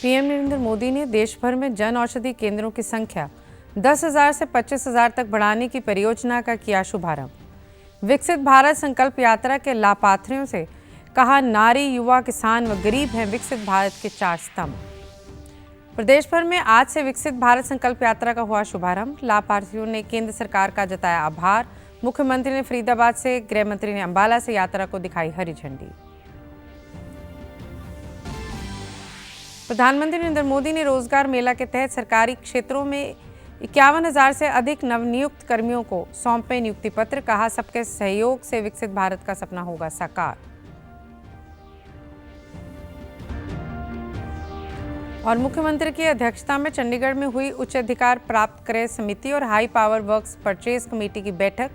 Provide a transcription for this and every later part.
PM Narendra Modi ने देश भर में जन औषधि केंद्रों की संख्या 10,000 से 25,000 तक बढ़ाने की परियोजना का किया शुभारंभ। विकसित भारत संकल्प यात्रा के लाभार्थियों से कहा, नारी, युवा, किसान व गरीब हैं विकसित भारत के 4 स्तंभ। प्रदेश भर में आज से विकसित भारत संकल्प यात्रा का हुआ शुभारंभ। लाभार्थियों ने केंद्र सरकार का जताया आभार। मुख्यमंत्री ने फरीदाबाद से, गृह मंत्री ने अंबाला से यात्रा को दिखाई हरी झंडी। प्रधानमंत्री नरेंद्र मोदी ने रोजगार मेला के तहत सरकारी क्षेत्रों में 51,000 से अधिक नवनियुक्त कर्मियों को सौंपे नियुक्ति पत्र। कहा, सबके सहयोग से विकसित भारत का सपना होगा साकार। और मुख्यमंत्री की अध्यक्षता में चंडीगढ़ में हुई उच्च अधिकार प्राप्त क्रय समिति और high power works purchase committee की बैठक।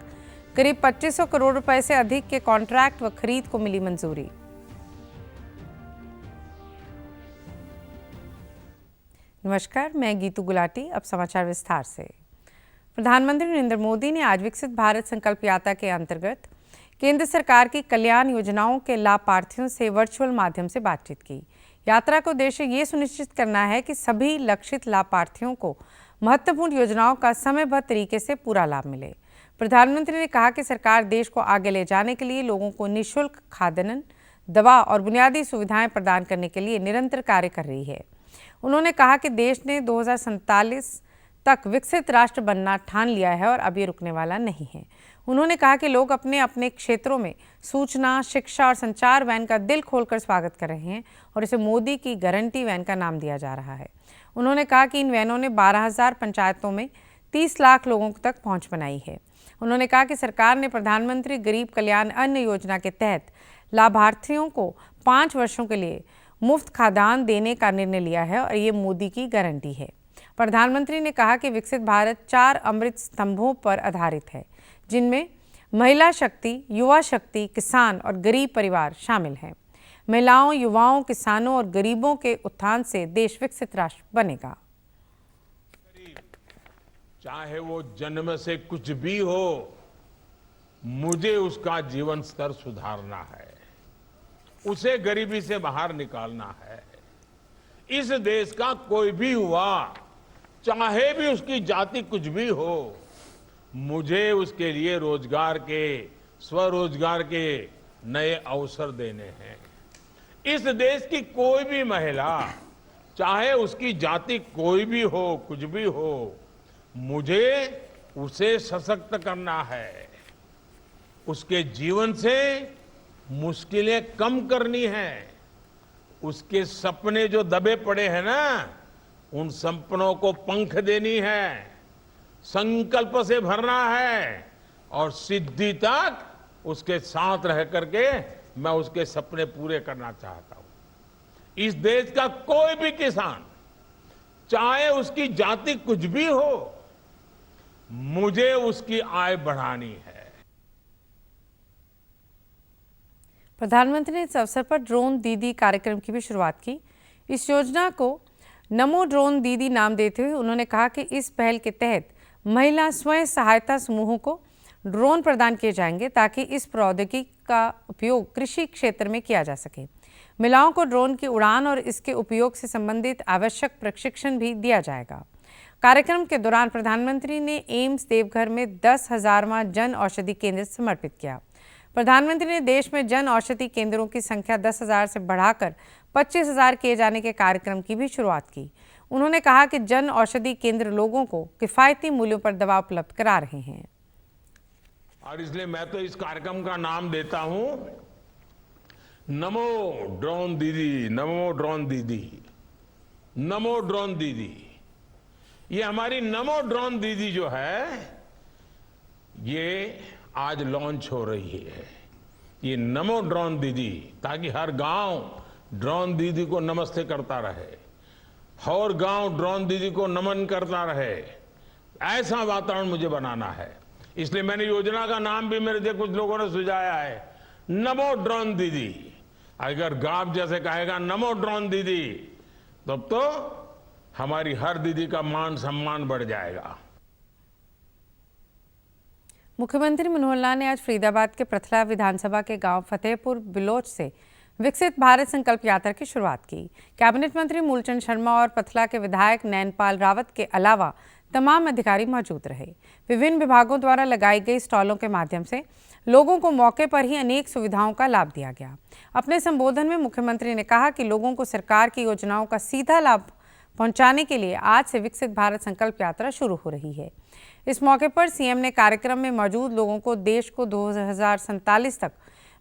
करीब 2500 करोड़ रुपए से अधिक के कॉन्ट्रैक्ट व खरीद को मिली मंजूरी। नमस्कार, मैं गीतू गुलाटी। अब समाचार विस्तार से। प्रधानमंत्री नरेंद्र मोदी ने आज विकसित भारत संकल्प यात्रा के अंतर्गत केंद्र सरकार की कल्याण योजनाओं के लाभार्थियों से वर्चुअल माध्यम से बातचीत की। यात्रा का उद्देश्य ये सुनिश्चित करना है कि सभी लक्षित लाभार्थियों को महत्वपूर्ण योजनाओं का समयबद्ध तरीके से पूरा लाभ मिले। प्रधानमंत्री ने कहा कि सरकार देश को आगे ले जाने के लिए लोगों को निःशुल्क खाद्यान्न, दवा और बुनियादी सुविधाएं प्रदान करने के लिए निरंतर कार्य कर रही है। उन्होंने कहा कि देश ने 2047 तक विकसित राष्ट्र बनना ठान लिया है और अब ये रुकने वाला नहीं है। उन्होंने कहा कि लोग अपने अपने क्षेत्रों में सूचना, शिक्षा और संचार वैन का दिल खोलकर स्वागत कर रहे हैं और इसे मोदी की गारंटी वैन का नाम दिया जा रहा है। उन्होंने कहा कि इन वैनों ने 12,000 पंचायतों में 30 लाख लोगों तक पहुंच बनाई है। उन्होंने कहा कि सरकार ने प्रधानमंत्री गरीब कल्याण अन्न योजना के तहत लाभार्थियों को 5 वर्षों के लिए मुफ्त खाद्यान्न देने का निर्णय लिया है और ये मोदी की गारंटी है। प्रधानमंत्री ने कहा कि विकसित भारत 4 अमृत स्तंभों पर आधारित है, जिनमें महिला शक्ति, युवा शक्ति, किसान और गरीब परिवार शामिल हैं। महिलाओं, युवाओं, किसानों और गरीबों के उत्थान से देश विकसित राष्ट्र बनेगा। चाहे वो जन्म से कुछ भी हो, मुझे उसका जीवन स्तर सुधारना है, उसे गरीबी से बाहर निकालना है। इस देश का कोई भी युवा, चाहे भी उसकी जाति कुछ भी हो, मुझे उसके लिए रोजगार के, स्वरोजगार के नए अवसर देने हैं। इस देश की कोई भी महिला, चाहे उसकी जाति कोई भी हो, कुछ भी हो, मुझे उसे सशक्त करना है। उसके जीवन से मुश्किलें कम करनी है। उसके सपने जो दबे पड़े हैं ना, उन सपनों को पंख देनी है, संकल्प से भरना है और सिद्धि तक उसके साथ रह करके मैं उसके सपने पूरे करना चाहता हूं। इस देश का कोई भी किसान, चाहे उसकी जाति कुछ भी हो, मुझे उसकी आय बढ़ानी है। प्रधानमंत्री ने इस अवसर पर ड्रोन दीदी कार्यक्रम की भी शुरुआत की। इस योजना को नमो ड्रोन दीदी नाम देते हुए उन्होंने कहा कि इस पहल के तहत महिला स्वयं सहायता समूहों को ड्रोन प्रदान किए जाएंगे ताकि इस प्रौद्योगिकी का उपयोग कृषि क्षेत्र में किया जा सके। महिलाओं को ड्रोन की उड़ान और इसके उपयोग से संबंधित आवश्यक प्रशिक्षण भी दिया जाएगा। कार्यक्रम के दौरान प्रधानमंत्री ने एम्स देवघर में 10,000वां जन औषधि केंद्र समर्पित किया। प्रधानमंत्री ने देश में जन औषधि केंद्रों की संख्या 10,000 से बढ़ाकर 25,000 किए जाने के कार्यक्रम की भी शुरुआत की। उन्होंने कहा कि जन औषधि केंद्र लोगों को किफायती मूल्यों पर दवा उपलब्ध करा रहे हैं। और इसलिए मैं तो इस कार्यक्रम का नाम देता हूं, नमो ड्रोन दीदी, नमो ड्रोन दीदी, नमो ड्रोन दीदी। ये हमारी नमो ड्रोन दीदी जो है, ये आज लॉन्च हो रही है। ये नमो ड्रोन दीदी, ताकि हर गांव ड्रोन दीदी को नमस्ते करता रहे, हर गांव ड्रोन दीदी को नमन करता रहे। ऐसा वातावरण मुझे बनाना है। इसलिए मैंने योजना का नाम भी मेरे से कुछ लोगों ने सुझाया है, नमो ड्रोन दीदी, अगर गांव जैसे कहेगा नमो ड्रोन दीदी, तब तो हमारी हर दीदी का मान सम्मान बढ़ जाएगा। मुख्यमंत्री मनोहर लाल ने आज फरीदाबाद के प्रथला विधानसभा के गांव फतेहपुर बिलोच से विकसित भारत संकल्प यात्रा की शुरुआत की। कैबिनेट मंत्री मूलचंद शर्मा और पथला के विधायक नैनपाल रावत के अलावा तमाम अधिकारी मौजूद रहे। विभिन्न विभागों द्वारा लगाई गई स्टॉलों के माध्यम से लोगों को मौके पर ही अनेक सुविधाओं का लाभ दिया गया। अपने संबोधन में मुख्यमंत्री ने कहा कि लोगों को सरकार की योजनाओं का सीधा लाभ पहुंचाने के लिए आज से विकसित भारत संकल्प यात्रा शुरू हो रही है। इस मौके पर सीएम ने कार्यक्रम में मौजूद लोगों को देश को 2047 तक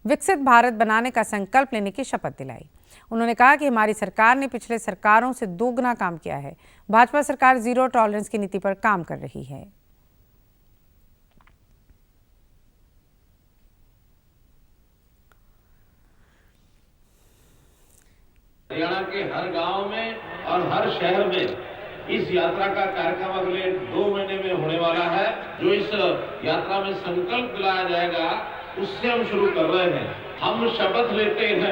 विकसित भारत बनाने का संकल्प लेने की शपथ दिलाई। उन्होंने कहा कि हमारी सरकार ने पिछले सरकारों से दोगुना काम किया है। भाजपा सरकार जीरो टॉलरेंस की नीति पर काम कर रही है। हरियाणा के हर गांव में और हर शहर में इस यात्रा का कार्यक्रम अगले 2 महीने में होने वाला है। जो इस यात्रा में संकल्प दिलाया जाएगा उससे हम शुरू कर रहे हैं। हम शपथ लेते हैं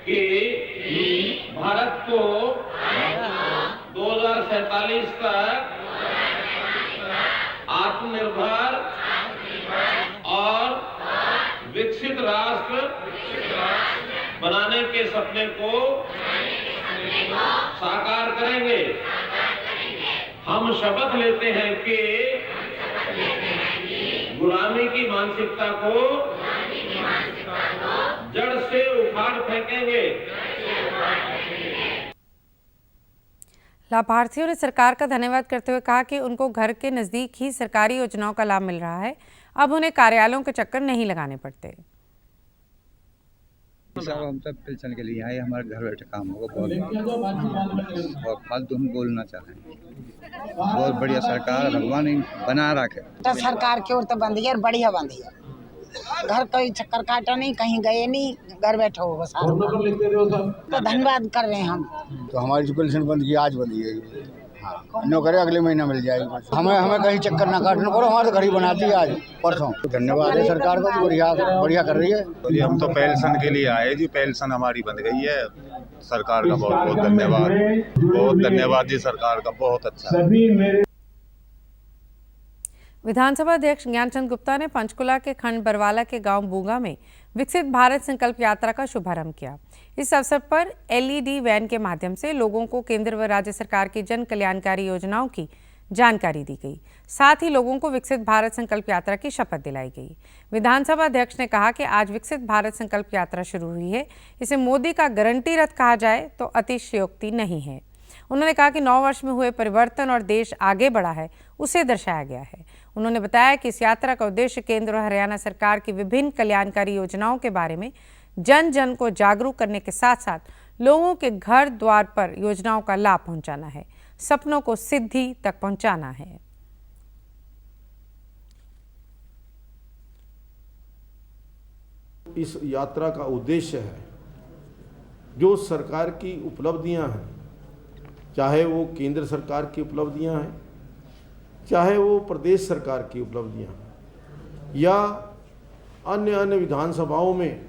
कि भारत को 2047 तक आत्मनिर्भर और विकसित राष्ट्र बनाने के सपने को साकार करेंगे। हम शपथ लेते हैं कि गुलामी की मानसिकता को जड़ से उखाड़ फेंकेंगे। लाभार्थियों ने सरकार का धन्यवाद करते हुए कहा कि उनको घर के नजदीक ही सरकारी योजनाओं का लाभ मिल रहा है। अब उन्हें कार्यालयों के चक्कर नहीं लगाने पड़ते। साहब हम सब पेंशन के लिए आए, हमारे घर बैठे काम होगा बहुत फालतू हम बोलना चाह रहे हैं। बहुत बढ़िया सरकार, भगवान ही बना रखे। तो सरकार की ओर तो बंदी है, बढ़िया बंदी है। घर कोई चक्कर काटा नहीं, कहीं गए नहीं, घर बैठे हो बस। तो धन्यवाद कर रहे हैं हम। तो हमारी जो पेंशन बंद की आज बंदी है, नौकरी अगले महीना मिल जाएगी। हमें कहीं चक्कर ना काटना पड़ो, हमारे तो घर ही बनाती है आज परसों। तो धन्यवाद है सरकार का, बढ़िया कर रही है। जी हम तो पेंशन के लिए आए जी, पेंशन हमारी बन गई है। सरकार का बहुत बहुत धन्यवाद, बहुत धन्यवाद जी सरकार का, बहुत अच्छा। विधानसभा अध्यक्ष ज्ञानचंद गुप्ता ने पंचकुला के खंड बरवाला के गांव बूंगा में विकसित भारत संकल्प यात्रा का शुभारंभ किया। इस अवसर पर एलईडी वैन के माध्यम से लोगों को केंद्र व राज्य सरकार की जन कल्याणकारी योजनाओं की जानकारी दी गई। साथ ही लोगों को विकसित भारत संकल्प यात्रा की शपथ दिलाई गई। विधानसभा अध्यक्ष ने कहा कि आज विकसित भारत संकल्प यात्रा शुरू हुई है, इसे मोदी का गारंटी रथ कहा जाए तो अतिशयोक्ति नहीं है। उन्होंने कहा कि 9 वर्ष में हुए परिवर्तन और देश आगे बढ़ा है, उसे दर्शाया गया है। उन्होंने बताया कि इस यात्रा का उद्देश्य केंद्र और हरियाणा सरकार की विभिन्न कल्याणकारी योजनाओं के बारे में जन जन को जागरूक करने के साथ साथ लोगों के घर द्वार पर योजनाओं का लाभ पहुंचाना है, सपनों को सिद्धि तक पहुंचाना है। इस यात्रा का उद्देश्य है जो सरकार की उपलब्धियां हैं, चाहे वो केंद्र सरकार की उपलब्धियां हैं, चाहे वो प्रदेश सरकार की उपलब्धियां हैं, या अन्य विधानसभाओं में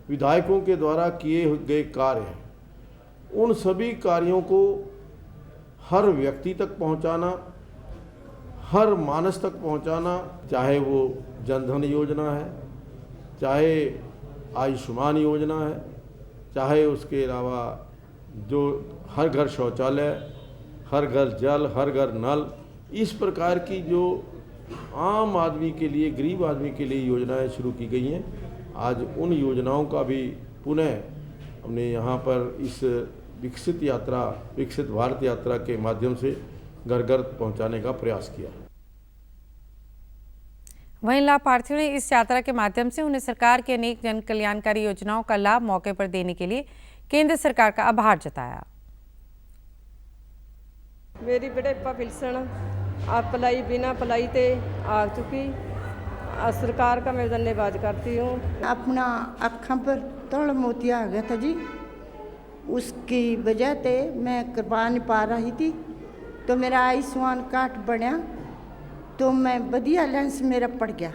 विधायकों के द्वारा किए गए कार्य हैं, उन सभी कार्यों को हर व्यक्ति तक पहुंचाना, हर मानस तक पहुंचाना, चाहे वो जनधन योजना है, चाहे आयुष्मान योजना है, चाहे उसके अलावा जो हर घर शौचालय, हर घर जल, हर घर नल, इस प्रकार की जो आम आदमी के लिए, गरीब आदमी के लिए योजनाएं शुरू की गई हैं। आज उन योजनाओं का भी पुनः हमने यहाँ पर इस विकसित यात्रा, विकसित भारत यात्रा के माध्यम से घर घर पहुँचाने का प्रयास किया। वहीं लाभार्थियों ने इस यात्रा के माध्यम से उन्हें सरकार की अनेक जन कल्याणकारी योजनाओं का लाभ मौके पर देने के लिए केंद्र सरकार का आभार जताया। मेरी बुढ़ापा पेंशन अप्लाई बिना अप्लाई ते आ चुकी, सरकार का मैं धन्यवाद करती हूँ। अपना अखा पर तोड़ मोतिया आ गया था जी, उसकी वजह से मैं करवा नहीं पा रही थी, तो मेरा आयुष्मान कार्ड बनया तो मैं बढ़िया लेंस मेरा पड़ गया,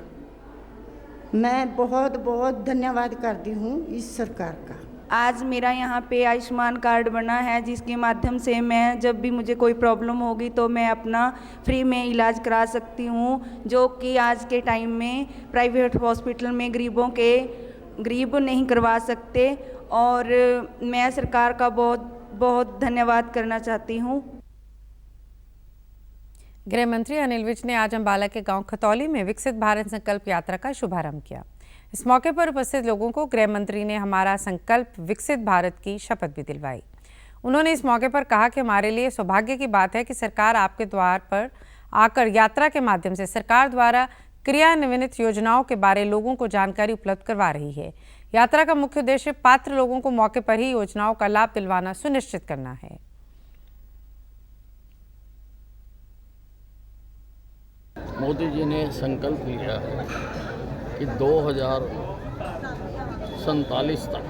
मैं बहुत बहुत धन्यवाद करती हूँ इस सरकार का। आज मेरा यहाँ पे आयुष्मान कार्ड बना है, जिसके माध्यम से मैं जब भी मुझे कोई प्रॉब्लम होगी तो मैं अपना फ्री में इलाज करा सकती हूँ, जो कि आज के टाइम में प्राइवेट हॉस्पिटल में गरीब नहीं करवा सकते। और मैं सरकार का बहुत बहुत धन्यवाद करना चाहती हूँ। गृह मंत्री अनिल विज ने आज अंबाला के गांव खतौली में विकसित भारत संकल्प यात्रा का शुभारंभ किया। इस मौके पर उपस्थित लोगों को गृह मंत्री ने हमारा संकल्प विकसित भारत की शपथ भी दिलवाई। उन्होंने इस मौके पर कहा कि हमारे लिए सौभाग्य की बात है कि सरकार आपके द्वार पर आकर यात्रा के माध्यम से सरकार द्वारा क्रियान्वित योजनाओं के बारे लोगों को जानकारी उपलब्ध करवा रही है। यात्रा का मुख्य उद्देश्य पात्र लोगों को मौके पर ही योजनाओं का लाभ दिलवाना सुनिश्चित करना है। मोदी जी ने संकल्प लिया है कि 2047 तक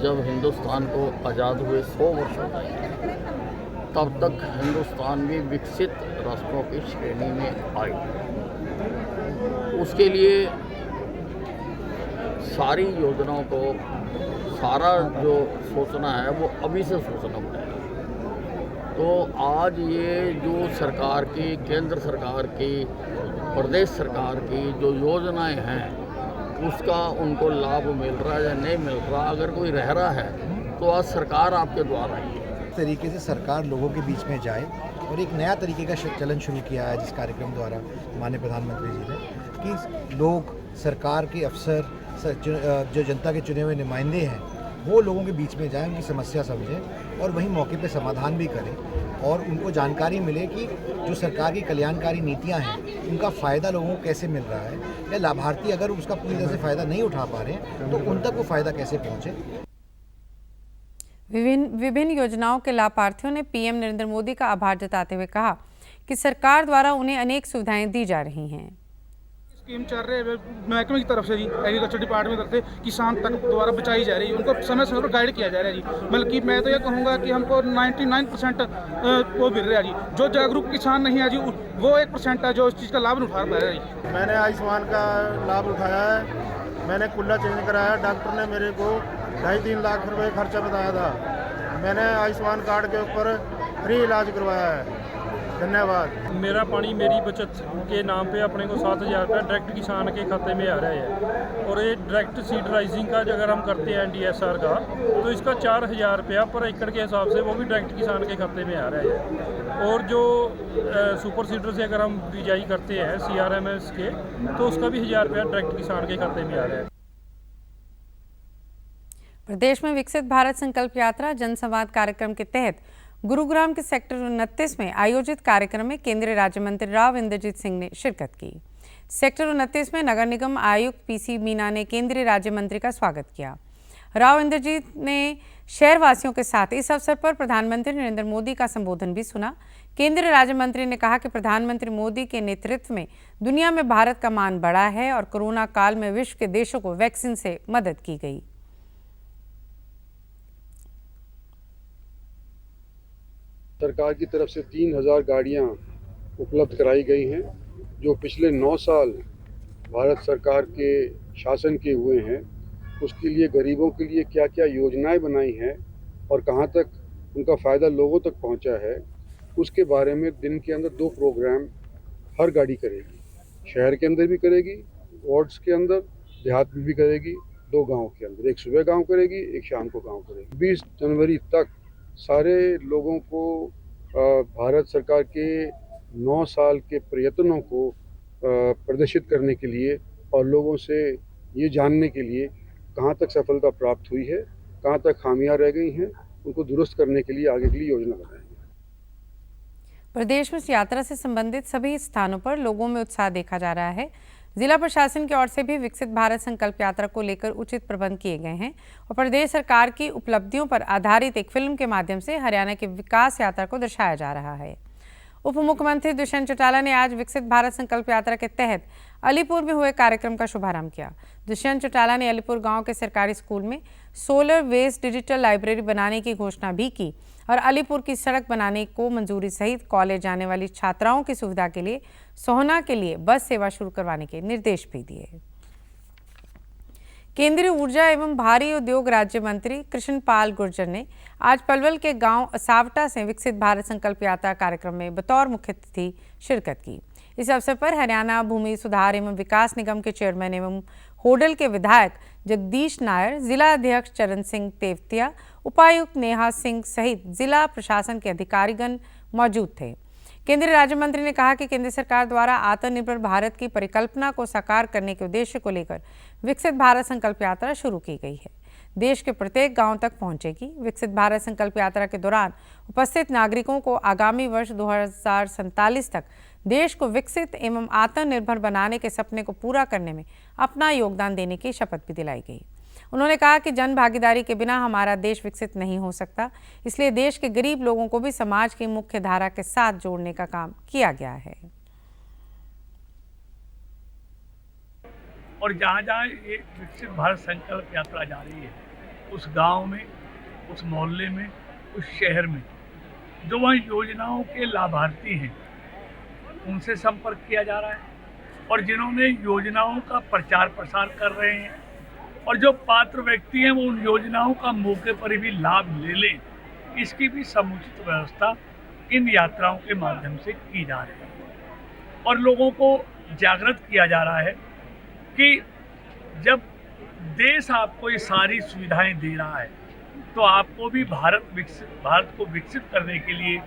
जब हिंदुस्तान को आज़ाद हुए 100 वर्ष हो जाएंगे, तब तक हिंदुस्तान भी विकसित राष्ट्रों की श्रेणी में आए। उसके लिए सारी योजनाओं को सारा जो सोचना है वो अभी से सोचना पड़ेगा। तो आज ये जो सरकार की, केंद्र सरकार की, प्रदेश सरकार की जो योजनाएं हैं, उसका उनको लाभ मिल रहा है या नहीं मिल रहा। अगर कोई रह रहा है तो आज सरकार आपके द्वारा ही है। इस तरीके से सरकार लोगों के बीच में जाए और एक नया तरीके का चलन शुरू किया है जिस कार्यक्रम द्वारा माननीय प्रधानमंत्री जी ने, कि लोग, सरकार के अफसर, जो जनता के चुने हुए नुमाइंदे हैं, वो लोगों के बीच में जाएं, उनकी समस्या समझें और वहीं मौके पे समाधान भी करें और उनको जानकारी मिले कि जो सरकार की कल्याणकारी नीतियां हैं उनका फ़ायदा लोगों को कैसे मिल रहा है, या लाभार्थी अगर उसका पूरी तरह से फ़ायदा नहीं उठा पा रहे हैं तो उन तक वो फ़ायदा कैसे पहुँचे। विभिन्न योजनाओं के लाभार्थियों ने पीएम नरेंद्र मोदी का आभार जताते हुए कहा कि सरकार द्वारा उन्हें अनेक सुविधाएं दी जा रही हैं। स्कीम चल रही है महकमे की तरफ से जी, एग्रीकल्चर डिपार्टमेंट की तरफ से किसान तक द्वारा बचाई जा रही है, उनको समय समय पर गाइड किया जा रहा है जी। बल्कि मैं तो ये कहूँगा कि हमको 99% वो मिल रहा है जी। जो जागरूक किसान नहीं है जी, वो 1% है जो इस चीज़ का लाभ उठा पा रहा है जी। मैंने आयुष्मान का लाभ उठाया है, मैंने कुल्ला चेंज कराया, डॉक्टर ने मेरे को 2.5-3 लाख रुपये खर्चा बताया था। मैंने आयुष्मान कार्ड के ऊपर फ्री इलाज करवाया है। धन्यवाद। मेरा पानी मेरी बचत के नाम पे अपने को 7,000 रुपया डायरेक्ट किसान के खाते में आ रहा है। और ये डायरेक्ट सीड राइजिंग का अगर हम करते हैं NDSR का, तो इसका 4,000 रुपया पर एकड़ के हिसाब से वो भी डायरेक्ट किसान के खाते में आ रहा है। और जो सुपर सीडर से अगर हम बिजाई करते हैं CRMS के, तो उसका भी 1,000 रुपया डायरेक्ट किसान के खाते में आ रहा है। प्रदेश में विकसित भारत संकल्प यात्रा जनसंवाद कार्यक्रम के तहत गुरुग्राम के सेक्टर 29 में आयोजित कार्यक्रम में केंद्रीय राज्य मंत्री राव इंद्रजीत सिंह ने शिरकत की। सेक्टर 29 में नगर निगम आयुक्त PC मीना ने केंद्रीय राज्य मंत्री का स्वागत किया। राव इंद्रजीत ने शहरवासियों के साथ इस अवसर पर प्रधानमंत्री नरेंद्र मोदी का संबोधन भी सुना। केंद्रीय राज्य मंत्री ने कहा कि प्रधानमंत्री मोदी के नेतृत्व में दुनिया में भारत का मान बढ़ा है और कोरोना काल में विश्व के देशों को वैक्सीन से मदद की गई। सरकार की तरफ से 3,000 गाड़ियां उपलब्ध कराई गई हैं, जो पिछले 9 साल भारत सरकार के शासन के हुए हैं। उसके लिए गरीबों के लिए क्या क्या योजनाएं बनाई हैं और कहां तक उनका फ़ायदा लोगों तक पहुंचा है, उसके बारे में दिन के अंदर 2 प्रोग्राम हर गाड़ी करेगी। शहर के अंदर भी करेगी, वार्ड्स के अंदर, देहात में भी करेगी, 2 गाँव के अंदर, एक सुबह गाँव करेगी, एक शाम को गाँव करेगी। 20 जनवरी तक सारे लोगों को भारत सरकार के 9 साल के प्रयत्नों को प्रदर्शित करने के लिए और लोगों से ये जानने के लिए कहाँ तक सफलता प्राप्त हुई है, कहाँ तक खामियां रह गई हैं, उनको दुरुस्त करने के लिए आगे के लिए योजना बनाएंगे। प्रदेश में इस यात्रा से संबंधित सभी स्थानों पर लोगों में उत्साह देखा जा रहा है। जिला प्रशासन की ओर से भी विकसित भारत संकल्प यात्रा को लेकर उचित प्रबंध किए गए हैं और प्रदेश सरकार की उपलब्धियों पर आधारित एक फिल्म के माध्यम से हरियाणा की विकास यात्रा को दर्शाया जा रहा है। उप मुख्यमंत्री दुष्यंत चौटाला ने आज विकसित भारत संकल्प यात्रा के तहत अलीपुर में हुए कार्यक्रम का शुभारंभ किया। दुष्यंत चौटाला ने अलीपुर गांव के सरकारी स्कूल में सोलर वेस्ट डिजिटल लाइब्रेरी बनाने की घोषणा भी की और अलीपुर की सड़क बनाने को मंजूरी सहित कॉलेज जाने वाली छात्राओं की सुविधा के लिए सोहना के लिए बस सेवा शुरू करवाने के निर्देश भी दिए। केंद्रीय ऊर्जा एवं भारी उद्योग राज्य मंत्री कृष्ण पाल गुर्जर ने आज पलवल के गांव असावटा से विकसित भारत संकल्प यात्रा कार्यक्रम में बतौर मुख्य अतिथि शिरकत की। इस अवसर पर हरियाणा भूमि सुधार एवं विकास निगम के चेयरमैन एवं होडल के विधायक जगदीश नायर, जिला अध्यक्ष चरण सिंह तेवतिया, उपायुक्त नेहा सिंह सहित जिला प्रशासन के अधिकारीगण मौजूद थे। केंद्रीय राज्य मंत्री ने कहा कि केंद्र सरकार द्वारा आत्मनिर्भर भारत की परिकल्पना को साकार करने के उद्देश्य को लेकर विकसित भारत संकल्प यात्रा शुरू की गई है। देश के प्रत्येक गांव तक पहुंचेगी। विकसित भारत संकल्प यात्रा के दौरान उपस्थित नागरिकों को आगामी वर्ष 2047 तक देश को विकसित एवं आत्मनिर्भर बनाने के सपने को पूरा करने में अपना योगदान देने की शपथ भी दिलाई गई। उन्होंने कहा कि जन भागीदारी के बिना हमारा देश विकसित नहीं हो सकता, इसलिए देश के गरीब लोगों को भी समाज की मुख्य धारा के साथ जोड़ने का काम किया गया है। और जहाँ जहाँ ये विकसित भारत संकल्प यात्रा जा रही है, उस गांव में, उस मोहल्ले में, उस शहर में जो वहाँ योजनाओं के लाभार्थी हैं, उनसे संपर्क किया जा रहा है और जिन्होंने योजनाओं का प्रचार प्रसार कर रहे हैं और जो पात्र व्यक्ति हैं वो उन योजनाओं का मौके पर भी लाभ ले लें, इसकी भी समुचित व्यवस्था इन यात्राओं के माध्यम से की जा रही है। और लोगों को जागृत किया जा रहा है कि जब देश आपको ये सारी सुविधाएं दे रहा है तो आपको भी भारत को विकसित करने के लिए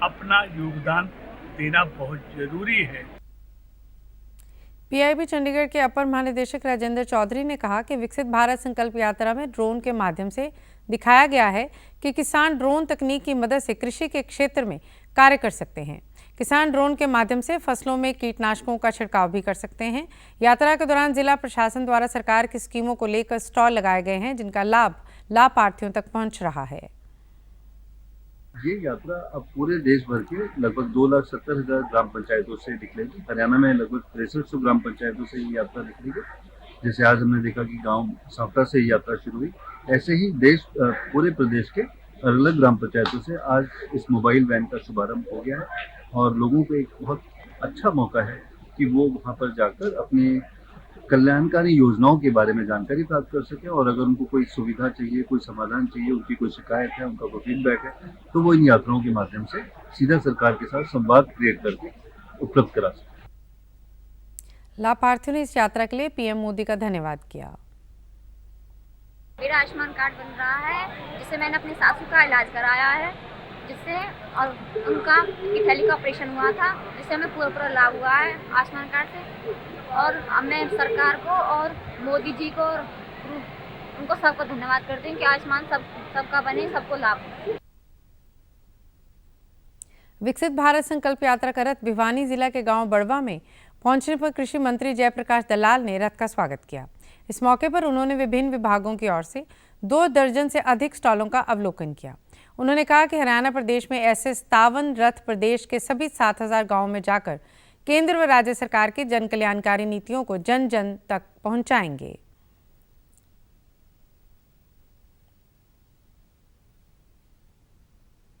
अपना योगदान देना बहुत जरूरी है। पीआईबी चंडीगढ़ के अपर महानिदेशक राजेंद्र चौधरी ने कहा कि विकसित भारत संकल्प यात्रा में ड्रोन के माध्यम से दिखाया गया है कि किसान ड्रोन तकनीक की मदद से कृषि के क्षेत्र में कार्य कर सकते हैं। किसान ड्रोन के माध्यम से फसलों में कीटनाशकों का छिड़काव भी कर सकते हैं। यात्रा के दौरान जिला प्रशासन द्वारा सरकार की स्कीमों को लेकर स्टॉल लगाए गए हैं, जिनका लाभ लाभार्थियों तक पहुंच रहा है। ये यात्रा अब पूरे देश भर के लगभग 2,70,000 ग्राम पंचायतों से निकलेगी। हरियाणा में लगभग 6300 ग्राम पंचायतों से ये यात्रा निकलेगी। जैसे आज हमने देखा कि गांव सावटा से ये यात्रा शुरू हुई, ऐसे ही पूरे प्रदेश के अलग अलग ग्राम पंचायतों से आज इस मोबाइल वैन का शुभारंभ हो गया है और लोगों को एक बहुत अच्छा मौका है कि वो वहाँ पर जाकर अपने कल्याणकारी योजनाओं के बारे में जानकारी प्राप्त कर सके और अगर उनको कोई सुविधा चाहिए, कोई समाधान चाहिए, उनकी कोई शिकायत है, उनका कोई फीडबैक है, तो वो इन यात्राओं के माध्यम से सीधा सरकार के साथ संवाद क्रिएट करके उपलब्ध करा सके। लाभार्थियों ने इस यात्रा के लिए पीएम मोदी का धन्यवाद किया। मेरा आयुष्मान कार्ड बन रहा है, जिससे मैंने अपनी सासू का इलाज कराया है, जिससे और उनका थैली का ऑपरेशन हुआ था, जिससे हमें पूरा लाभ हुआ है आयुष्मान कार्ड से। और मैं सरकार को और मोदी जी को और उनको सबको धन्यवाद करती हूँ कि आयुष्मान सबका बने, सबको लाभ हो। विकसित भारत संकल्प यात्रा का रथ भिवानी जिला के गांव बड़वा में पहुंचने पर कृषि मंत्री जयप्रकाश दलाल ने रथ का स्वागत किया। इस मौके पर उन्होंने विभिन्न विभागों की ओर से 2 दर्जन से अधिक स्टॉलों का अवलोकन किया। उन्होंने कहा कि हरियाणा प्रदेश में ऐसे 57 रथ प्रदेश के सभी 7000 गाँव में जाकर केंद्र व राज्य सरकार की जन कल्याणकारी नीतियों को जन जन तक पहुंचाएंगे।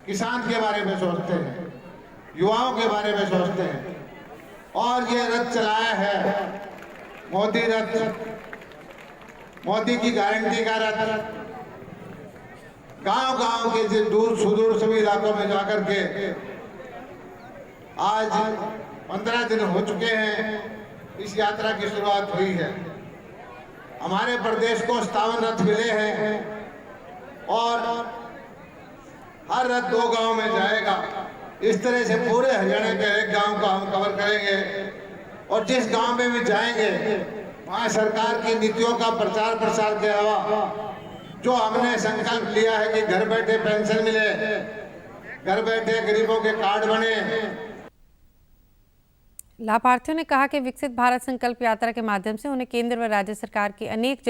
किसान के बारे में सोचते हैं, युवाओं के बारे में सोचते हैं और ये रथ चलाया है मोदी रथ, मोदी की गारंटी का रथ। गांव-गांव के दूर सुदूर सभी इलाकों में जाकर के आज 15 दिन हो चुके हैं, इस यात्रा की शुरुआत हुई है। हमारे प्रदेश को 57 रथ मिले हैं और हर रथ 2 गांव में जाएगा। इस तरह से पूरे हरियाणा के एक गांव को हम कवर करेंगे और जिस गांव में भी जाएंगे वहाँ सरकार की नीतियों का प्रचार प्रसार के अलावा जो हमने संकल्प लिया है कि घर बैठे पेंशन मिले, घर बैठे गरीबों के कार्ड बने। लाभार्थियों ने कहा कि विकसित भारत संकल्प यात्रा के माध्यम से उन्हें केंद्र व राज्य सरकार की अनेक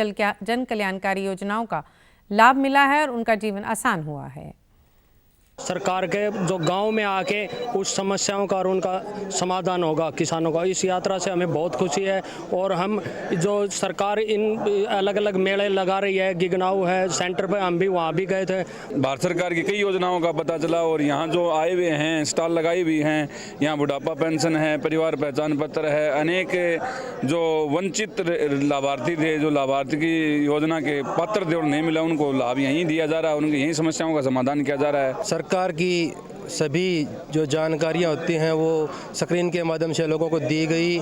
जन कल्याणकारी योजनाओं का लाभ मिला है और उनका जीवन आसान हुआ है। सरकार के जो गांव में आके उस समस्याओं का और उनका समाधान होगा किसानों का। इस यात्रा से हमें बहुत खुशी है और हम जो सरकार इन अलग अलग मेले लगा रही है, गिगनाऊ है सेंटर पे, हम भी वहाँ भी गए थे। भारत सरकार की कई योजनाओं का पता चला और यहाँ जो आए हुए हैं, स्टॉल लगाई हुई हैं, यहाँ बुढ़ापा पेंशन है, परिवार पहचान पत्र है, अनेक जो वंचित लाभार्थी थे, जो लाभार्थी की योजना के पात्र थे और नहीं मिला, उनको लाभ यहीं दिया जा रहा है, उनकी यहीं समस्याओं का समाधान किया जा रहा है। सरकार की सभी जो जानकारियाँ होती हैं वो स्क्रीन के माध्यम से लोगों को दी गई।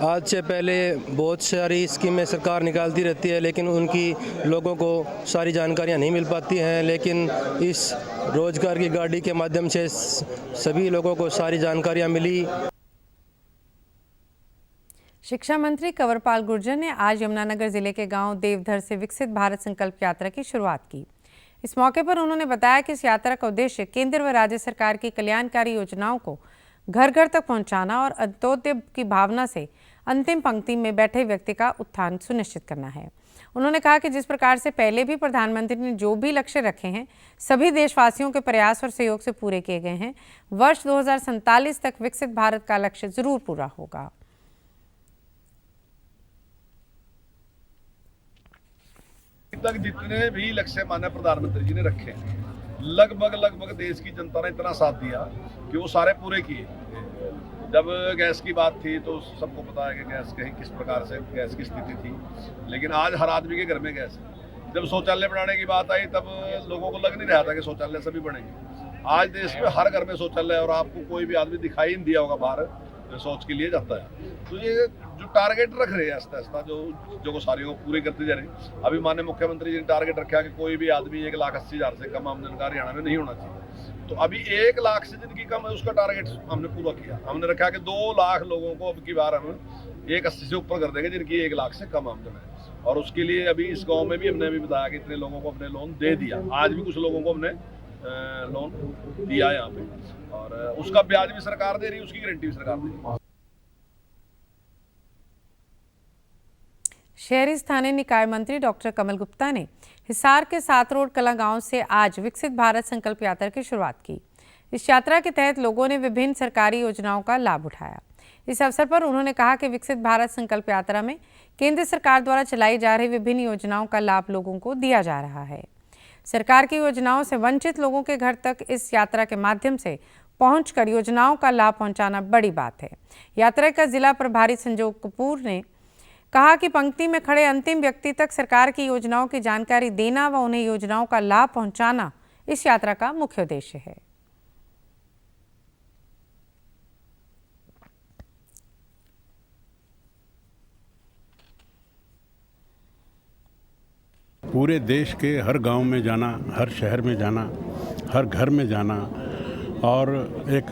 आज से पहले बहुत सारी स्कीमें सरकार निकालती रहती है, लेकिन उनकी लोगों को सारी जानकारियाँ नहीं मिल पाती हैं, लेकिन इस रोजगार की गाड़ी के माध्यम से सभी लोगों को सारी जानकारियाँ मिली। शिक्षा मंत्री कंवरपाल गुर्जर ने आज यमुनानगर जिले के गांव देवधर से विकसित भारत संकल्प यात्रा की शुरुआत की। इस मौके पर उन्होंने बताया कि इस यात्रा का उद्देश्य केंद्र व राज्य सरकार की कल्याणकारी योजनाओं को घर घर तक पहुंचाना और अंत्योदय की भावना से अंतिम पंक्ति में बैठे व्यक्ति का उत्थान सुनिश्चित करना है। उन्होंने कहा कि जिस प्रकार से पहले भी प्रधानमंत्री ने जो भी लक्ष्य रखे हैं, सभी देशवासियों के प्रयास और सहयोग से पूरे किए गए हैं। वर्ष 2047 तक विकसित भारत का लक्ष्य जरूर पूरा होगा। तक जितने भी लक्ष्य माननीय प्रधानमंत्री जी ने रखे हैं, लगभग देश की जनता ने इतना साथ दिया कि वो सारे पूरे किए। जब गैस की बात थी तो सबको पता है कि गैस कहीं किस प्रकार से गैस की स्थिति थी, लेकिन आज हर आदमी के घर में गैस है। जब शौचालय बनाने की बात आई तब लोगों को लग नहीं रहा था कि शौचालय सभी बनेंगे। आज देश में हर घर में शौचालय, और आपको कोई भी आदमी दिखाई नहीं दिया होगा बाहर शौच के लिए जाता है। तो ये जो टारगेट रख रहे हैं आस्ता आस्ता जो सारी को पूरे करते जा रहे। अभी माननीय मुख्यमंत्री जी ने टारगेट रखा कि कोई भी आदमी 1,80,000 से कम आमदन का हरियाणा में नहीं होना चाहिए। तो अभी 1 लाख से जिनकी कम है उसका टारगेट हमने पूरा किया। हमने रखा कि 2 लाख लोगों को अब की बार हम 1,80 से ऊपर कर देंगे जिनकी 1 लाख से कम आमदन है। और उसके लिए अभी इस गाँव में भी हमने अभी बताया कि इतने लोगों को हमने लोन दे दिया। आज भी कुछ लोगों को हमने लोन दिया यहाँ पे, और उसका ब्याज भी सरकार दे रही है, उसकी गारंटी भी सरकार दे रही है। शहरी स्थानीय निकाय मंत्री डॉक्टर कमल गुप्ता ने हिसार के 7 रोड कला गांव से आज विकसित भारत संकल्प यात्रा की शुरुआत की। इस यात्रा के तहत लोगों ने विभिन्न सरकारी योजनाओं का लाभ उठाया। इस अवसर पर उन्होंने कहा कि विकसित भारत संकल्प यात्रा में केंद्र सरकार द्वारा चलाई जा रही विभिन्न योजनाओं का लाभ लोगों को दिया जा रहा है। सरकार की योजनाओं से वंचित लोगों के घर तक इस यात्रा के माध्यम से पहुंचकर योजनाओं का लाभ पहुंचाना बड़ी बात है। यात्रा का जिला प्रभारी संजोग कपूर ने कहा कि पंक्ति में खड़े अंतिम व्यक्ति तक सरकार की योजनाओं की जानकारी देना व उन्हें योजनाओं का लाभ पहुंचाना इस यात्रा का मुख्य उद्देश्य है। पूरे देश के हर गांव में जाना, हर शहर में जाना, हर घर में जाना और एक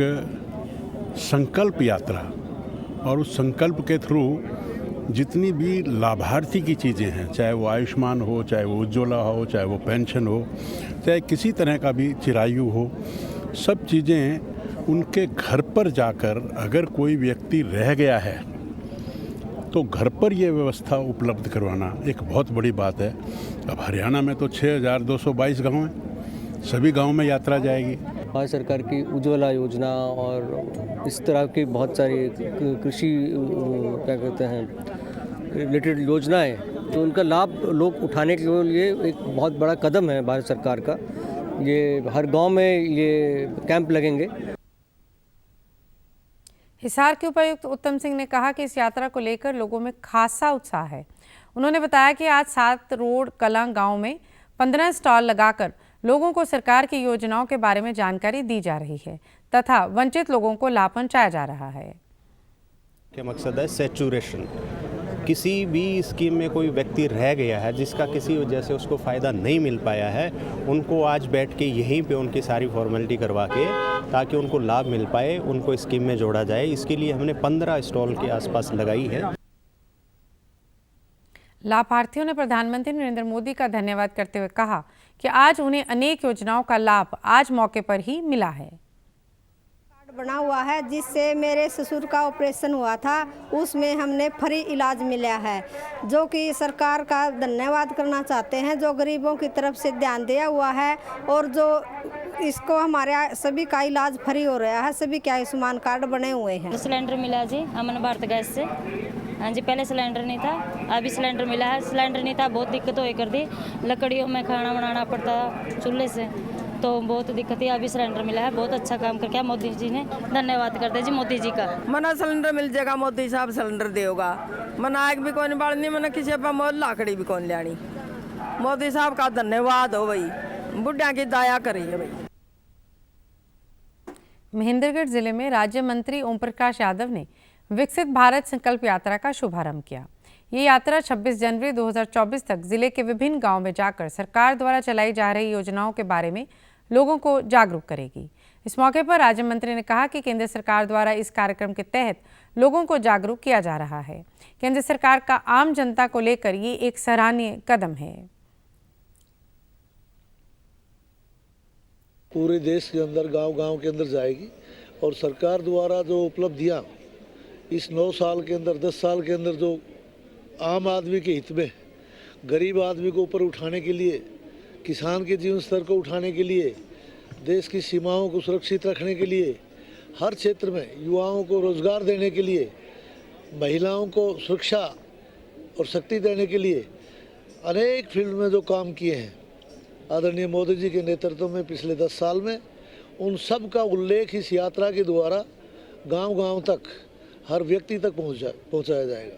संकल्प यात्रा, और उस संकल्प के थ्रू जितनी भी लाभार्थी की चीज़ें हैं, चाहे वो आयुष्मान हो, चाहे वो उज्ज्वला हो, चाहे वो पेंशन हो, चाहे किसी तरह का भी चिरायु हो, सब चीज़ें उनके घर पर जाकर अगर कोई व्यक्ति रह गया है तो घर पर ये व्यवस्था उपलब्ध करवाना एक बहुत बड़ी बात है। अब हरियाणा में तो 6,222 गाँव हैं, सभी गाँव में यात्रा जाएगी। भारत सरकार की उज्ज्वला योजना और इस तरह की बहुत सारी कृषि क्या कहते हैं रिलेटेड योजनाएं, तो उनका लाभ लोग उठाने के लिए एक बहुत बड़ा कदम है भारत सरकार का। ये हर गांव में ये कैंप लगेंगे। हिसार के उपायुक्त उत्तम सिंह ने कहा कि इस यात्रा को लेकर लोगों में खासा उत्साह है। उन्होंने बताया कि आज 7 रोड कला गांव में 15 स्टॉल लगाकर लोगों को सरकार की योजनाओं के बारे में जानकारी दी जा रही है तथा वंचित लोगों को लाभ पहुंचाया जा रहा है। के मकसद है सैचुरेशन। किसी भी स्कीम में कोई व्यक्ति रह गया है जिसका किसी वजह से उसको फ़ायदा नहीं मिल पाया है, उनको आज बैठ के यहीं पे उनकी सारी फॉर्मेलिटी करवा के ताकि उनको लाभ मिल पाए, उनको स्कीम में जोड़ा जाए। इसके लिए हमने 15 स्टॉल के आसपास लगाई है। लाभार्थियों ने प्रधानमंत्री नरेंद्र मोदी का धन्यवाद करते हुए कहा कि आज उन्हें अनेक योजनाओं का लाभ आज मौके पर ही मिला है। बना हुआ है जिससे मेरे ससुर का ऑपरेशन हुआ था, उसमें हमने फ्री इलाज मिला है, जो कि सरकार का धन्यवाद करना चाहते हैं, जो गरीबों की तरफ से ध्यान दिया हुआ है और जो इसको हमारे सभी का इलाज फ्री हो रहा है, सभी के आयुष्मान कार्ड बने हुए हैं। सिलेंडर मिला जी अमन भारत गैस से। हाँ जी, पहले सिलेंडर नहीं था, अभी सिलेंडर मिला है। सिलेंडर नहीं था, बहुत दिक्कत हो कर दी, लकड़ियों में खाना बनाना पड़ता चूल्हे से, तो बहुत दिक्कत है। अभी सिलेंडर मिला है, बहुत अच्छा काम करके मोदी जी ने, धन्यवाद करते जी मोदी जी का। मना सिलेंडर मिल जाएगा, मोदी साहब सिलेंडर देगा। मना आग भी कौन बाड़नी, मना किसी पर मोल लाकड़ी भी कौन लियानी। मोदी साहब का धन्यवाद हो भाई, बुढ़िया की दया करी है भाई। महेंद्रगढ़ जिले में राज्य मंत्री ओम प्रकाश यादव ने विकसित भारत संकल्प यात्रा का शुभारंभ किया। ये यात्रा 26 जनवरी 2024 तक जिले के विभिन्न गांवों में जाकर सरकार द्वारा चलाई जा रही योजनाओं के बारे में लोगों को जागरूक करेगी। इस मौके पर राज्य मंत्री ने कहा कि केंद्र सरकार द्वारा इस कार्यक्रम के तहत लोगों को जागरूक किया जा रहा है। केंद्र सरकार का आम जनता को लेकर ये एक सराहनीय कदम है। पूरे देश के अंदर गांव-गांव के अंदर जाएगी और सरकार द्वारा जो उपलब्धियां इस 9 साल के अंदर, 10 साल के अंदर जो आम आदमी के हित में, गरीब आदमी को ऊपर उठाने के लिए, किसान के जीवन स्तर को उठाने के लिए, देश की सीमाओं को सुरक्षित रखने के लिए, हर क्षेत्र में युवाओं को रोजगार देने के लिए, महिलाओं को सुरक्षा और शक्ति देने के लिए अनेक फील्ड में जो काम किए हैं आदरणीय मोदी जी के नेतृत्व में पिछले 10 साल में, उन सब का उल्लेख इस यात्रा के द्वारा गांव-गांव तक, हर व्यक्ति तक पहुंचाया जाएगा।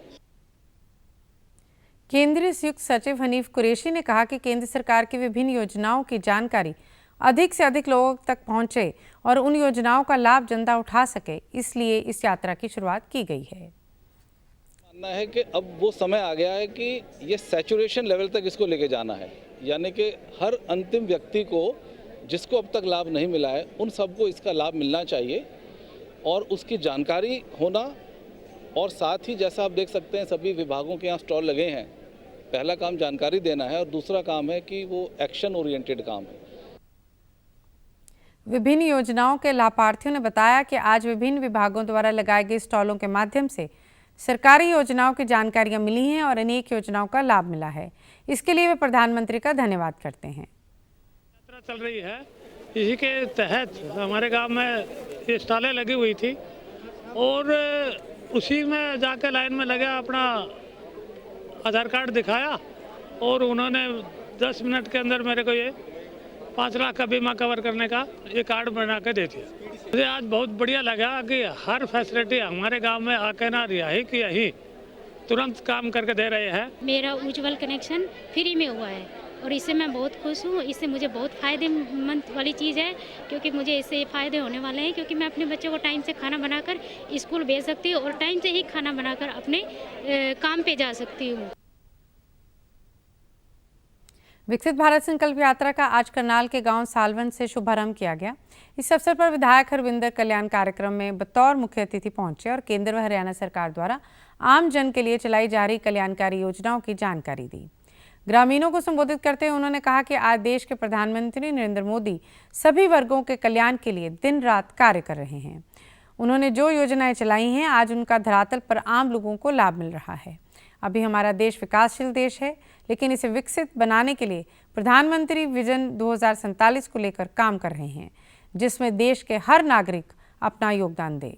केंद्रीय संयुक्त सचिव हनीफ कुरैशी ने कहा कि केंद्र सरकार की विभिन्न योजनाओं की जानकारी अधिक से अधिक लोगों तक पहुंचे और उन योजनाओं का लाभ जनता उठा सके, इसलिए इस यात्रा की शुरुआत की गई है। मानना है कि अब वो समय आ गया है कि ये सैचुरेशन लेवल तक इसको लेके जाना है, यानी कि हर अंतिम व्यक्ति को जिसको अब तक लाभ नहीं मिला है उन सबको इसका लाभ मिलना चाहिए और उसकी जानकारी होना। और साथ ही जैसा आप देख सकते हैं सभी विभागों के यहाँ स्टॉल लगे हैं। पहला काम जानकारी देना है और दूसरा काम है कि वो एक्शन ओरिएंटेड काम है। विभिन्न योजनाओं के लाभार्थियों ने बताया कि आज विभिन्न विभागों द्वारा लगाए गए स्टॉलों के माध्यम से सरकारी योजनाओं की जानकारियां मिली हैं और अनेक योजनाओं का लाभ मिला है। इसके लिए वे प्रधानमंत्री का धन्यवाद करते हैं। यात्रा चल रही है, इसी के तहत हमारे गांव में ये स्टॉलें लगी हुई थी और उसी में जाकर लाइन में लगा, अपना आधार कार्ड दिखाया और उन्होंने 10 मिनट के अंदर मेरे को ये 5 लाख का बीमा कवर करने का ये कार्ड बना के दे दिया। मुझे आज बहुत बढ़िया लगा कि हर फैसिलिटी हमारे गांव में आके ना रिहाई की यही तुरंत काम करके दे रहे हैं। मेरा उज्जवल कनेक्शन फ्री में हुआ है और इससे मैं बहुत खुश हूँ। इससे मुझे बहुत फ़ायदेमंद वाली चीज़ है, क्योंकि मुझे इससे फ़ायदे होने वाले हैं, क्योंकि मैं अपने बच्चों को टाइम से खाना बनाकर स्कूल भेज सकती हूँ और टाइम से ही खाना बनाकर अपने काम पे जा सकती हूँ। विकसित भारत संकल्प यात्रा का आज करनाल के गांव सालवन से शुभारंभ किया गया। इस अवसर पर विधायक हरविंदर कल्याण कार्यक्रम में बतौर मुख्य अतिथि पहुंचे और केंद्र व हरियाणा सरकार द्वारा आम जन के लिए चलाई जा रही कल्याणकारी योजनाओं की जानकारी दी। ग्रामीणों को संबोधित करते हुए उन्होंने कहा कि आज देश के प्रधानमंत्री नरेंद्र मोदी सभी वर्गों के कल्याण के लिए दिन रात कार्य कर रहे हैं। उन्होंने जो योजनाएं चलाई हैं, आज उनका धरातल पर आम लोगों को लाभ मिल रहा है। अभी हमारा देश विकासशील देश है, लेकिन इसे विकसित बनाने के लिए प्रधानमंत्री विजन 2047 को लेकर काम कर रहे हैं, जिसमें देश के हर नागरिक अपना योगदान दे।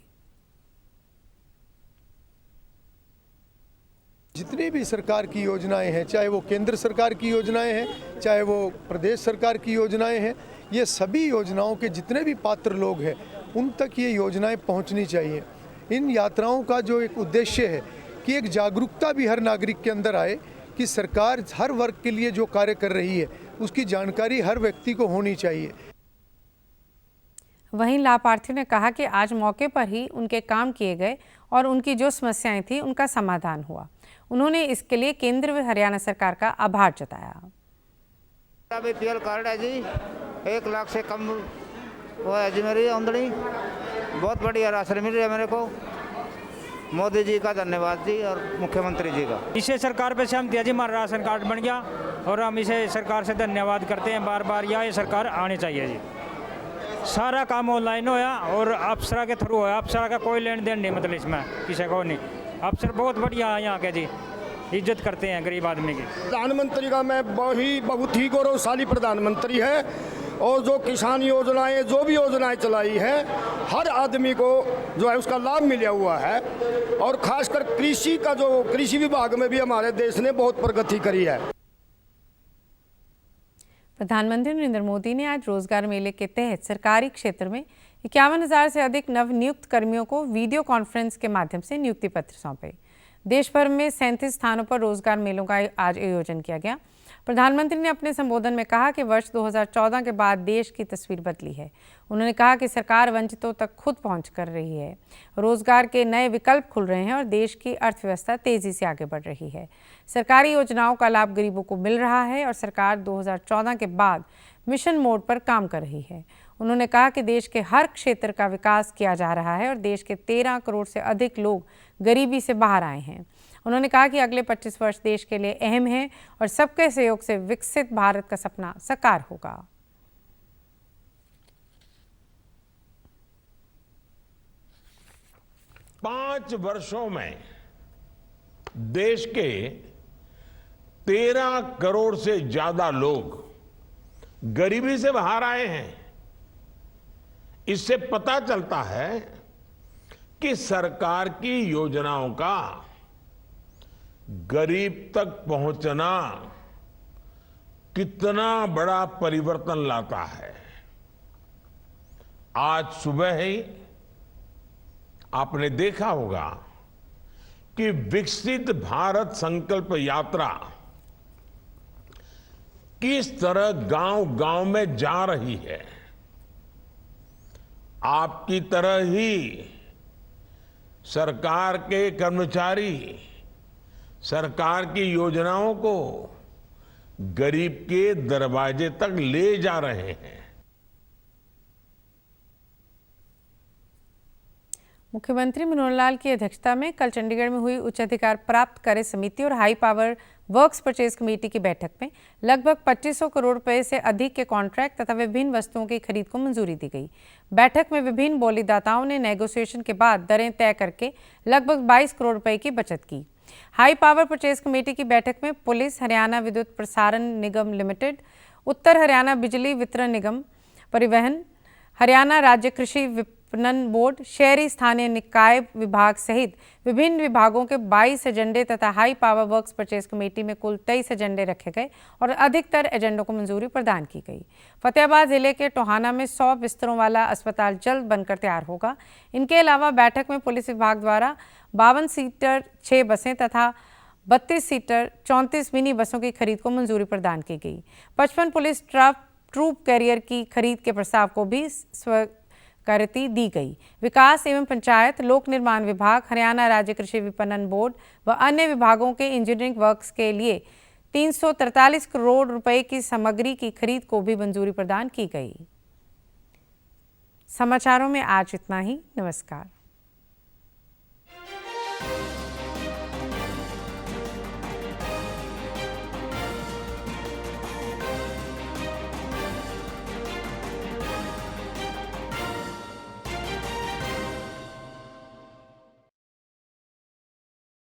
जितनी भी सरकार की योजनाएं हैं, चाहे वो केंद्र सरकार की योजनाएं हैं, चाहे वो प्रदेश सरकार की योजनाएं हैं, ये सभी योजनाओं के जितने भी पात्र लोग हैं उन तक ये योजनाएं पहुंचनी चाहिए। इन यात्राओं का जो एक उद्देश्य है कि एक जागरूकता भी हर नागरिक के अंदर आए कि सरकार हर वर्ग के लिए जो कार्य कर रही है उसकी जानकारी हर व्यक्ति को होनी चाहिए। वहीं लाभार्थियों ने कहा कि आज मौके पर ही उनके काम किए गए और उनकी जो समस्याएं थी उनका समाधान हुआ। उन्होंने इसके लिए केंद्र व हरियाणा सरकार का आभार जताया। बीपीएल कार्ड है जी, 1 लाख से कम वो है जी मेरी आमदनी। बहुत बढ़िया राशन मिल रहा है मेरे को। मोदी जी का धन्यवाद जी और मुख्यमंत्री जी का। इसे सरकार पे सहमति है जी, हमारा राशन कार्ड बन गया और हम इसे सरकार से धन्यवाद करते हैं बार बार। ये सरकार आनी चाहिए जी। सारा काम ऑनलाइन होया और अप्सरा के थ्रू होया। अप्सरा का कोई लेन देन नहीं, मतलब इसमें किसी को नहीं। अफसर बहुत बढ़िया है यहाँ के जी, इज्जत करते हैं गरीब आदमी की। प्रधानमंत्री का मैं बहुत ही गौरवशाली प्रधानमंत्री है और जो किसान योजनाएं, जो भी योजनाएं चलाई है, हर आदमी को जो है उसका लाभ मिला हुआ है। और खासकर कृषि का, जो कृषि विभाग में भी हमारे देश ने बहुत प्रगति करी है। प्रधानमंत्री नरेंद्र मोदी ने आज रोजगार मेले के तहत सरकारी क्षेत्र में 51,000 से अधिक नवनियुक्त कर्मियों को वीडियो कॉन्फ्रेंस के माध्यम से नियुक्ति पत्र सौंपे। देश भर में 37 स्थानों पर रोजगार मेलों का आज आयोजन किया गया। प्रधानमंत्री ने अपने संबोधन में कहा कि वर्ष 2014 के बाद देश की तस्वीर बदली है। उन्होंने कहा कि सरकार वंचितों तक खुद पहुंच कर रही है, रोजगार के नए विकल्प खुल रहे हैं और देश की अर्थव्यवस्था तेजी से आगे बढ़ रही है। सरकारी योजनाओं का लाभ गरीबों को मिल रहा है और सरकार 2014 के बाद मिशन मोड पर काम कर रही है। उन्होंने कहा कि देश के हर क्षेत्र का विकास किया जा रहा है और देश के 13 करोड़ से अधिक लोग गरीबी से बाहर आए हैं। उन्होंने कहा कि अगले 25 वर्ष देश के लिए अहम हैं और सबके सहयोग से विकसित भारत का सपना साकार होगा। पांच वर्षों में देश के 13 करोड़ से ज्यादा लोग गरीबी से बाहर आए हैं। इससे पता चलता है कि सरकार की योजनाओं का गरीब तक पहुंचना कितना बड़ा परिवर्तन लाता है। आज सुबह ही आपने देखा होगा कि विकसित भारत संकल्प यात्रा किस तरह गांव-गांव में जा रही है। आपकी तरह ही सरकार के कर्मचारी सरकार की योजनाओं को गरीब के दरवाजे तक ले जा रहे हैं। मुख्यमंत्री मनोहर लाल की अध्यक्षता में कल चंडीगढ़ में हुई उच्च अधिकार प्राप्त कार्य समिति और high power works purchase committee की बैठक में लगभग 2500 करोड़ रुपए से अधिक के कॉन्ट्रैक्ट तथा विभिन्न वस्तुओं की खरीद को मंजूरी दी गई। बैठक में विभिन्न बोलीदाताओं ने नेगोशिएशन के बाद दरें तय करके लगभग 22 करोड़ रुपए की बचत की। हाई पावर परचेज कमेटी की बैठक में पुलिस, हरियाणा विद्युत प्रसारण निगम लिमिटेड, उत्तर हरियाणा बिजली वितरण निगम, परिवहन, हरियाणा राज्य कृषि विपणन बोर्ड, शहरी स्थानीय निकाय विभाग सहित विभिन्न विभागों के 22 एजेंडे तथा high power works purchase committee में कुल 23 एजेंडे रखे गए और अधिकतर एजेंडों को मंजूरी प्रदान की गई। फतेहाबाद जिले के टोहाना में 100 बिस्तरों वाला अस्पताल जल्द बनकर तैयार होगा। इनके अलावा बैठक में पुलिस विभाग द्वारा 52 सीटर 6 बसें तथा 32 सीटर 34 मिनी बसों की खरीद को मंजूरी प्रदान की गई। 55 पुलिस ट्रूप कैरियर की खरीद के प्रस्ताव को भी स्वीकृति दी गई। विकास एवं पंचायत, लोक निर्माण विभाग, हरियाणा राज्य कृषि विपणन बोर्ड व अन्य विभागों के इंजीनियरिंग वर्क्स के लिए 343 करोड़ रुपए की सामग्री की खरीद को भी मंजूरी प्रदान की गई। समाचारों में आज इतना ही। नमस्कार।